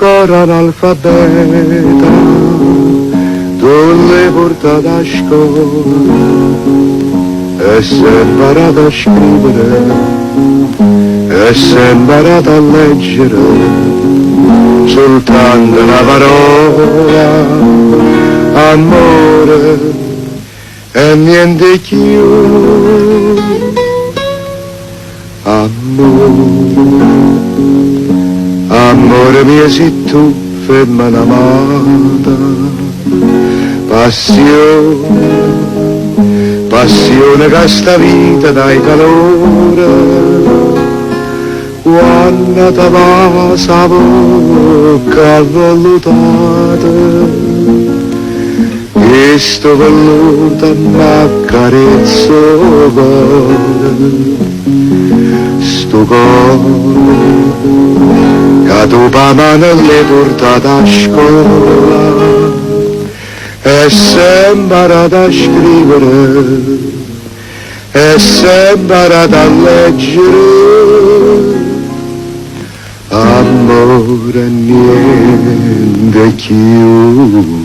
coro analfabeta, tu l'hai portato a scuola e sei imparato a scrivere e sei imparato a leggere soltanto una parola, amore e niente più. Amore mio, sei tu, femmina amata, passione che sta vita dai calore, quando ti passa la bocca vellutata, e sto velluto m'accarezza il cuore, sto cuore che tu pa mano l'hai portato a scuola e sei imparato a scrivere e sei imparato a leggere, amore niente più.